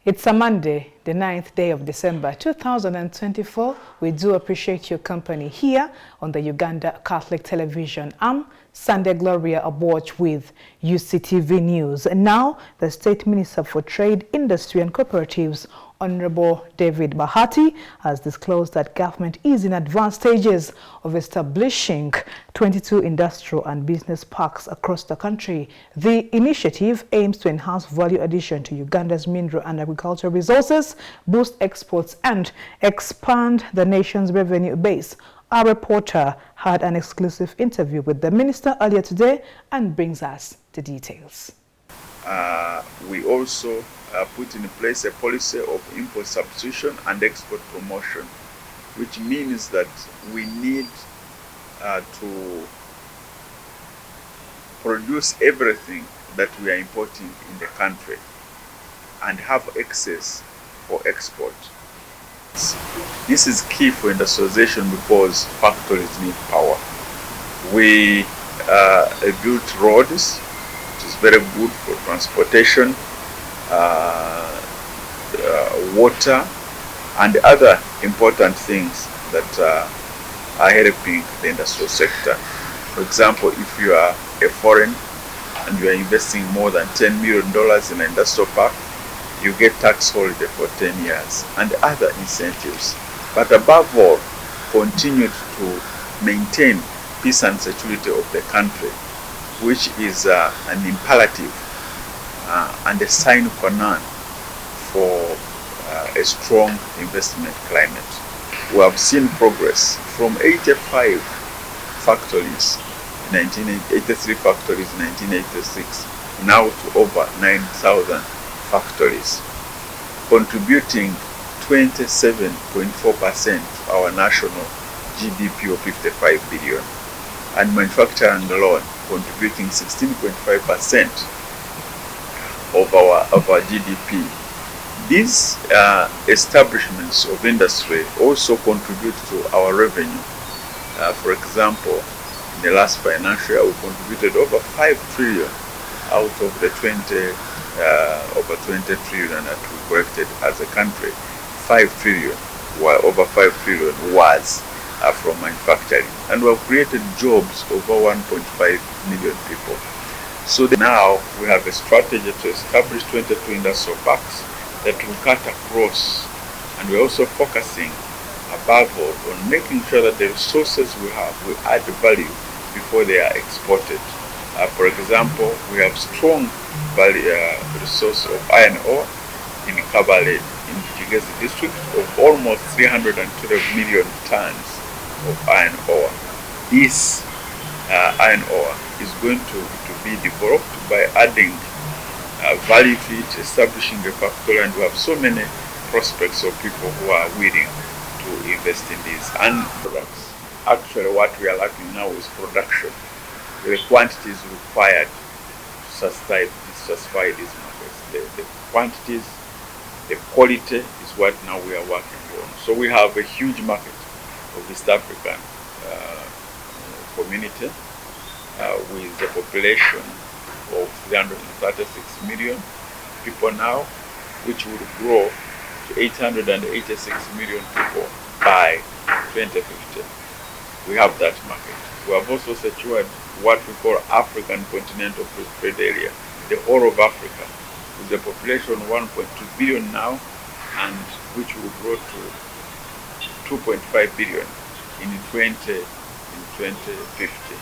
It's a Monday, the 9th day of December 2024. We do appreciate your company here on the Uganda Catholic Television. I'm Sunday Gloria Aboch with Uctv News. And now, the State Minister for Trade, Industry and Cooperatives, Honorable David Bahati, has disclosed that government is in advanced stages of establishing 22 industrial and business parks across the country. The initiative aims to enhance value addition to Uganda's mineral and agricultural resources, boost exports, and expand the nation's revenue base. Our reporter had an exclusive interview with the minister earlier today and brings us the details. We also put in place a policy of import substitution and export promotion, which means that we need to produce everything that we are importing in the country and have excess for export. This is key for industrialization because factories need power. We built roads, which is very good for transportation, water, and other important things that are helping the industrial sector. For example, if you are a foreign and you are investing more than $10 million in an industrial park, you get tax holiday for 10 years and other incentives. But above all, continue to maintain peace and security of the country, which is an imperative and a sine qua non for a strong investment climate. We have seen progress from 85 factories, 83 factories in 1986, now to over 9,000 factories, contributing 27.4% to our national GDP of 55 billion, and manufacturing alone contributing 16.5% of our GDP. These establishments of industry also contribute to our revenue. For example, in the last financial year, we contributed over 5 trillion out of the over 20 trillion that we collected as a country. 5 trillion, while over 5 trillion was from manufacturing. And we have created jobs over 1.5 million people. So now we have a strategy to establish 22 industrial parks that will cut across, and we're also focusing above all on making sure that the resources we have will add value before they are exported. For example, we have strong resource of iron ore in Kabale, in Kigezi district, of almost 312 million tons of iron ore. This iron ore is going to be developed by adding value to it, establishing a factory, and we have so many prospects of people who are willing to invest in these and products. Actually, what we are lacking now is production. The quantities required to satisfy these markets. The quantities, the quality is what now we are working on. So we have a huge market of East African community with a population of 336 million people now, which will grow to 886 million people by 2050. We have that market. We have also secured what we call African Continental Free Trade Area, the whole of Africa, with a population of 1.2 billion now, and which will grow to 2.5 billion in 2050.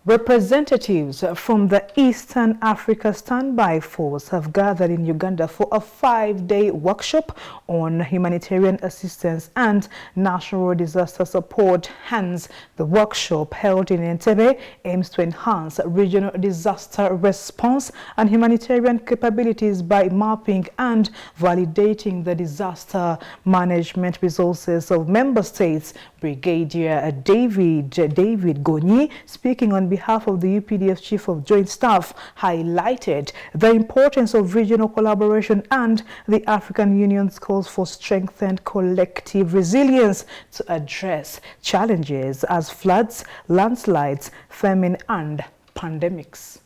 Representatives from the Eastern Africa Standby Force have gathered in Uganda for a 5-day workshop on humanitarian assistance and national disaster support. Hence, the workshop held in Entebbe aims to enhance regional disaster response and humanitarian capabilities by mapping and validating the disaster management resources of member states. Brigadier David Gonyi, speaking on behalf of the UPDF Chief of Joint Staff, highlighted the importance of regional collaboration and the African Union's calls for strengthened collective resilience to address challenges as floods, landslides, famine and pandemics.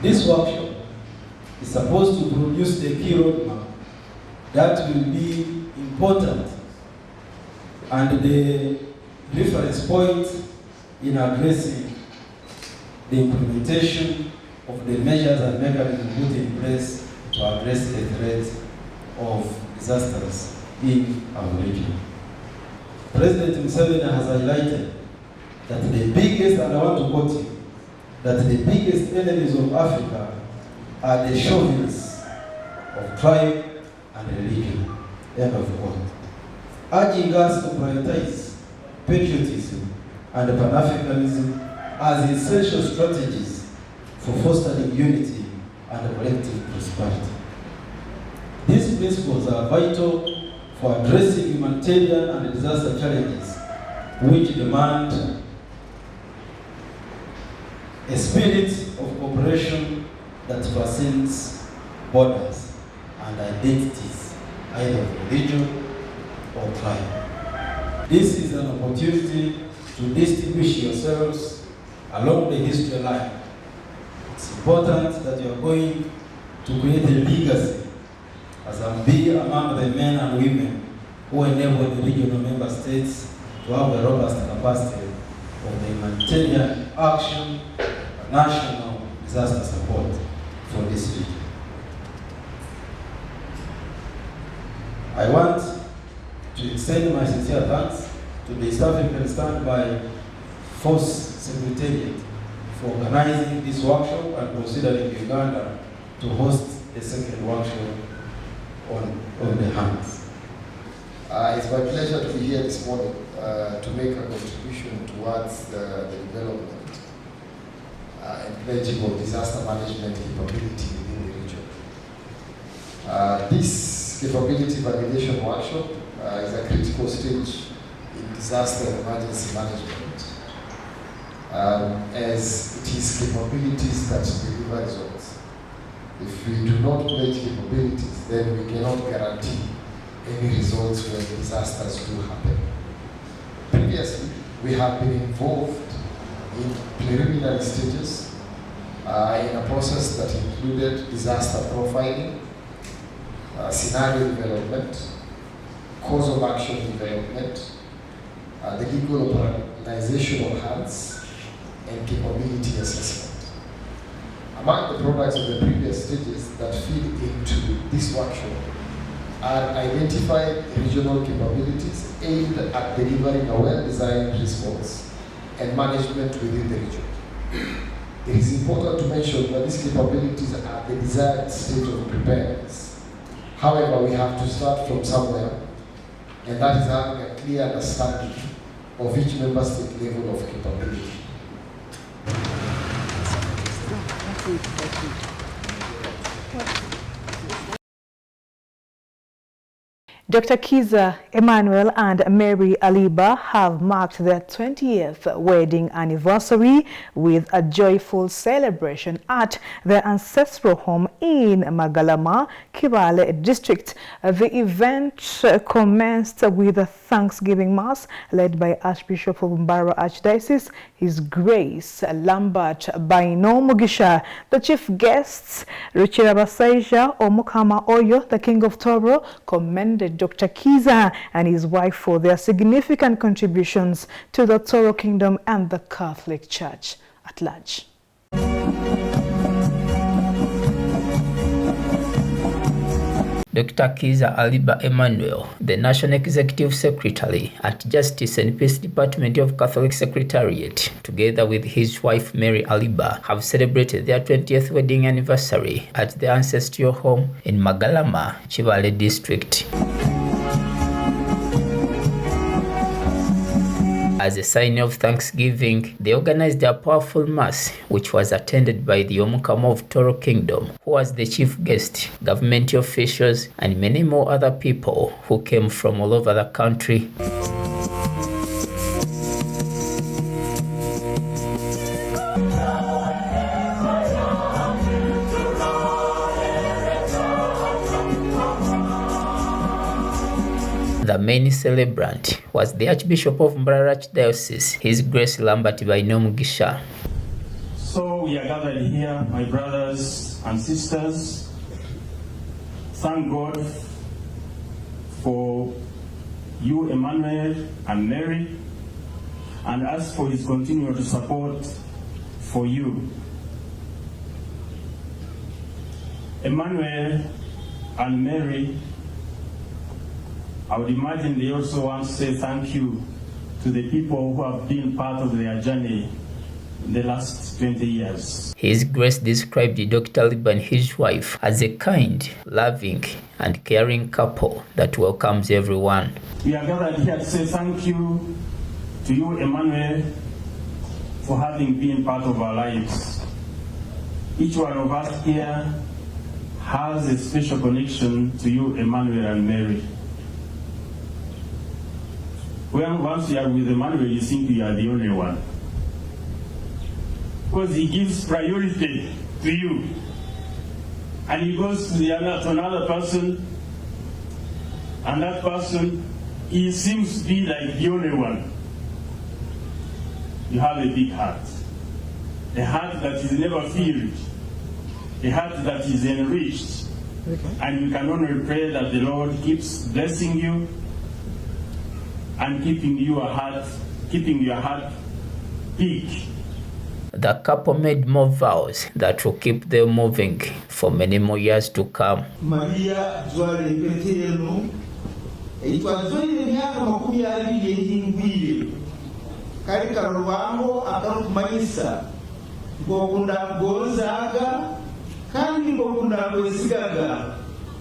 This workshop is supposed to produce a key roadmap that will be important and the reference point in addressing the implementation of the measures and mechanisms put in place to address the threat of disasters in our region. President Museveni has highlighted that the biggest, and I want to quote you, that the biggest enemies of Africa are the chauvinists of tribe and religion. End of quote. Urging us to prioritize patriotism and Pan-Africanism as essential strategies for fostering unity and collective prosperity. These principles are vital for addressing humanitarian and disaster challenges which demand a spirit of cooperation that transcends borders and identities, either of religion or tribe. This is an opportunity to distinguish yourselves along the history line. It's important that you are going to create a legacy as and be among the men and women who enable the regional member states to have a robust capacity of the humanitarian action and national disaster support for this region. I want to extend my sincere thanks to the East African Standby Force Secretariat for organizing this workshop and considering Uganda to host a second workshop on the hands. It's my pleasure to be here this morning to make a contribution towards the development and pledging of disaster management capability within the region. This capability validation workshop is a critical stage in disaster and emergency management, as it is capabilities that deliver results. If we do not pledge capabilities, then we cannot guarantee any results when disasters do happen. Previously, we have been involved in preliminary stages in a process that included disaster profiling, scenario development, course of action development, the legal organization of hands, and capability assessment. Among the products of the previous stages that feed into this workshop are identified regional capabilities aimed at delivering a well-designed response and management within the region. It is important to mention that these capabilities are the desired state of preparedness. However, we have to start from somewhere, and that is having a clear understanding of each member state level of capability. Dr. Kiza Emmanuel and Mary Aliba have marked their 20th wedding anniversary with a joyful celebration at their ancestral home in Magalama, Kibale district. The event commenced with a Thanksgiving Mass led by Archbishop of Mbarara Archdiocese, His Grace Lambert Baino Mugisha. The chief guests, Ruchira Basaija Omukama Oyo, the King of Toro, commended Dr. Kiza and his wife for their significant contributions to the Toro Kingdom and the Catholic Church at large. Dr. Kiza Aliba Emmanuel, the National Executive Secretary at Justice and Peace Department of Catholic Secretariat, together with his wife Mary Aliba, have celebrated their 20th wedding anniversary at their ancestral home in Magalama, Kibale district. As a sign of thanksgiving, they organized a powerful mass, which was attended by the Omukama of Toro Kingdom, who was the chief guest, government officials, and many more other people who came from all over the country. The main celebrant was the Archbishop of Mbarara Archdiocese, His Grace Lambert Baino Mugisha. So we are gathered here, my brothers and sisters, thank God for you, Emmanuel and Mary, and ask for his continued support for you. Emmanuel and Mary, I would imagine they also want to say thank you to the people who have been part of their journey in the last 20 years. His Grace described Dr. Aliba and his wife as a kind, loving, and caring couple that welcomes everyone. We are gathered here to say thank you to you, Emmanuel, for having been part of our lives. Each one of us here has a special connection to you, Emmanuel and Mary. When once you are with Emmanuel, you think you are the only one. Because he gives priority to you. And he goes to another person, and that person, he seems to be like the only one. You have a big heart. A heart that is never filled. A heart that is enriched. And you can only pray that the Lord keeps blessing you and keeping your heart big. The couple made more vows that will keep them moving for many more years to come. Maria Zwale Peteno, itwazwele myaka 22 katika rubango akarukumanyisa ngokunda gozaga kandi ngokunda kwesigaga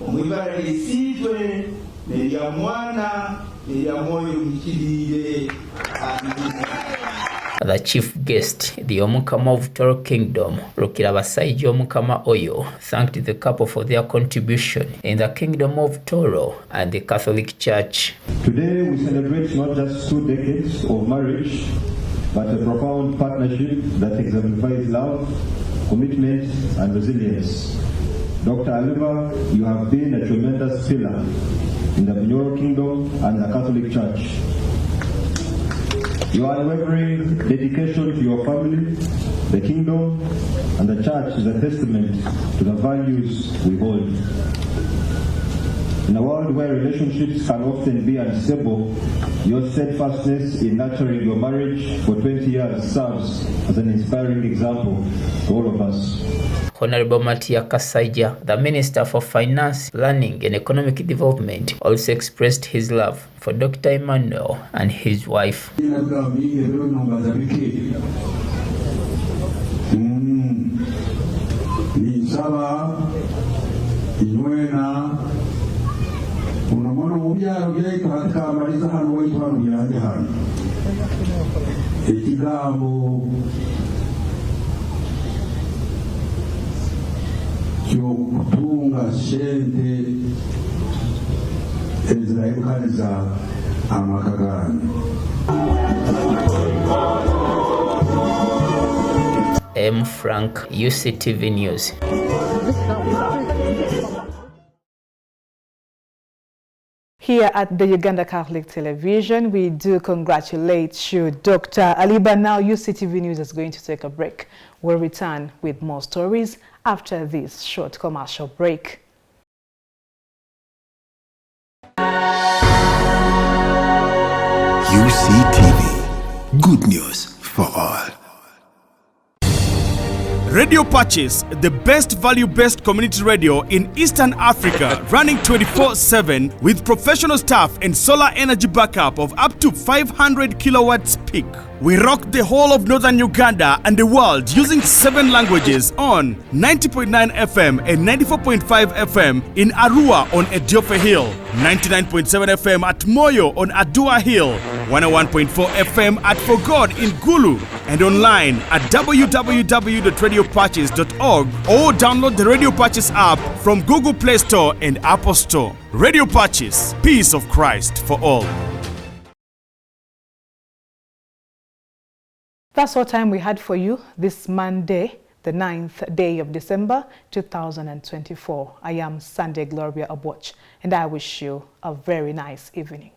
omwibara lisitwe nerya mwana nerya moyo mukirire. The chief guest, the Omukama of Toro Kingdom, Rukirabasaiji Omukama Oyo, thanked the couple for their contribution in the Kingdom of Toro and the Catholic Church. Today we celebrate not just 2 decades of marriage, but a profound partnership that exemplifies love, commitment, and resilience. Dr. Aliba, you have been a tremendous pillar in the Toro Kingdom and the Catholic Church. Your unwavering dedication to your family, the kingdom, and the church is a testament to the values we hold. In a world where relationships can often be unstable, your steadfastness in nurturing your marriage for 20 years serves as an inspiring example to all of us. Honorable Matia Kasaija, the Minister for Finance, Planning and Economic Development, also expressed his love for Dr. Emmanuel and his wife. Kutunga sente ezirayukaniza amakagani. M. Frank, Uctv News. Here at the Uganda Catholic Television, we do congratulate you, Dr. Aliba. Now, Uctv News is going to take a break. We'll return with more stories after this short commercial break. UCTV, good news for all. Radio Purchase, the best value-based community radio in Eastern Africa, running 24/7 with professional staff and solar energy backup of up to 500 kilowatts peak. We rock the whole of northern Uganda and the world using 7 languages on 90.9 FM and 94.5 FM in Arua on Ediofe Hill, 99.7 FM at Moyo on Adua Hill, 101.4 FM at For God in Gulu, and online at www.radiopurchase.org or download the Radio Purchase app from Google Play Store and Apple Store. Radio Purchase, peace of Christ for all. That's all time we had for you this Monday, the 9th day of December 2024. I am Sunday Gloria Aboch, and I wish you a very nice evening.